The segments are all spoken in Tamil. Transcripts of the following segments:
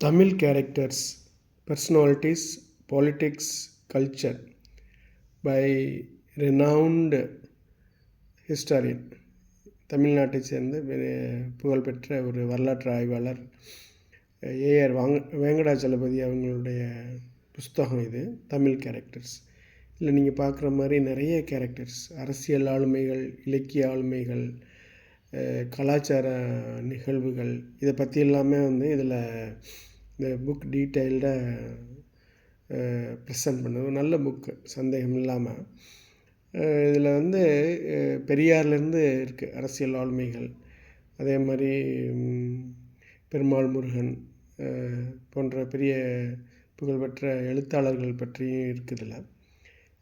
Tamil characters, personalities, politics, culture by renowned historian. தமிழ்நாட்டை சேர்ந்த புகழ்பெற்ற ஒரு வரலாற்று ஆய்வாளர் ஏஆர் வேங்கடாச்சலபதி அவங்களுடைய புஸ்தகம் இது. தமிழ் கேரக்டர்ஸ். இதில் நீங்கள் பார்க்குற மாதிரி நிறைய கேரக்டர்ஸ், அரசியல் ஆளுமைகள், இலக்கிய ஆளுமைகள், கலாச்சார நிகழ்வுகள், இதை பற்றி எல்லாமே இதில் இந்த புக் டீட்டெயில்டாக ப்ரெசன்ட் பண்ணுது. ஒரு நல்ல புக்கு, சந்தேகம் இல்லாமல். இதில் பெரியார்லேருந்து இருக்குது அரசியல் ஆளுமைகள், அதே மாதிரி பெருமாள் முருகன் போன்ற பெரிய புகழ்பெற்ற எழுத்தாளர்கள் பற்றியும் இருக்குது.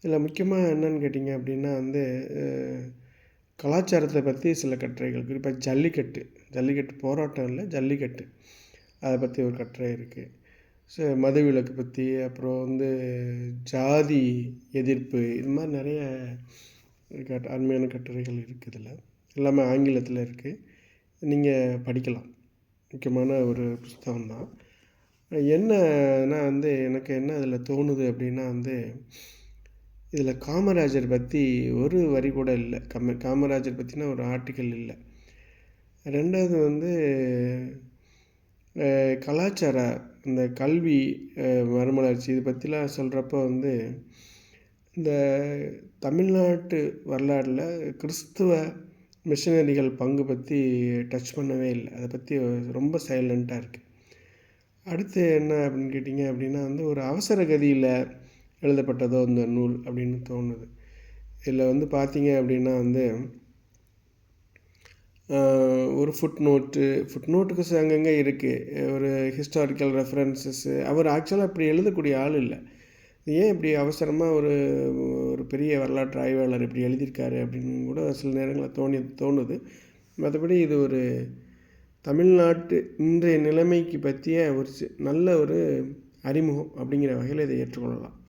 இதில் முக்கியமாக என்னன்னு கேட்டிங்க அப்படின்னா கலாச்சாரத்தை பற்றி சில கட்டுரைகள், குறிப்பாக ஜல்லிக்கட்டு போராட்டம் இல்லை, ஜல்லிக்கட்டு, அதை பற்றி ஒரு கட்டுரை இருக்குது. மதுவிலக்கு பற்றி, அப்புறம் ஜாதி எதிர்ப்பு, இது மாதிரி நிறைய அருமையான கட்டுரைகள் இருக்குது. இதில் எல்லாமே ஆங்கிலத்தில் இருக்குது, நீங்கள் படிக்கலாம். முக்கியமான ஒரு புத்தகம்தான். என்னன்னா எனக்கு என்ன அதில் தோணுது அப்படின்னா இதில் காமராஜர் பற்றி ஒரு வரி கூட இல்லை. காமராஜர் பற்றினா ஒரு ஆர்டிக்கல் இல்லை. ரெண்டாவது கலாச்சார, இந்த கல்வி, மறுமலர்ச்சி, இது பற்றிலாம் சொல்கிறப்போ இந்த தமிழ்நாட்டு வரலாறில் கிறிஸ்துவ மிஷனரிகள் பங்கு பற்றி டச் பண்ணவே இல்லை. அதை பற்றி ரொம்ப சைலண்ட்டாக இருக்குது. அடுத்து என்ன அப்படின்னு கேட்டிங்க அப்படின்னா ஒரு அவசர கதியில் எழுதப்பட்டதோ இந்த நூல் அப்படின்னு தோணுது. இதில் பார்த்தீங்க அப்படின்னா ஒரு ஃபுட்நோட்டுக்கு அங்கங்கே இருக்குது, ஒரு ஹிஸ்டாரிக்கல் ரெஃபரன்சஸ்ஸு. அவர் ஆக்சுவலாக இப்படி எழுதக்கூடிய ஆள் இல்லை. ஏன் இப்படி அவசரமாக ஒரு பெரிய வரலாற்று ஆய்வாளர் இப்படி எழுதியிருக்காரு அப்படின்னு கூட சில நேரங்களில் தோணுது. மற்றபடி இது ஒரு தமிழ்நாட்டு இன்றைய நிலைமைக்கு பற்றிய ஒரு நல்ல ஒரு அறிமுகம் அப்படிங்கிற வகையில் இதை ஏற்றுக்கொள்ளலாம்.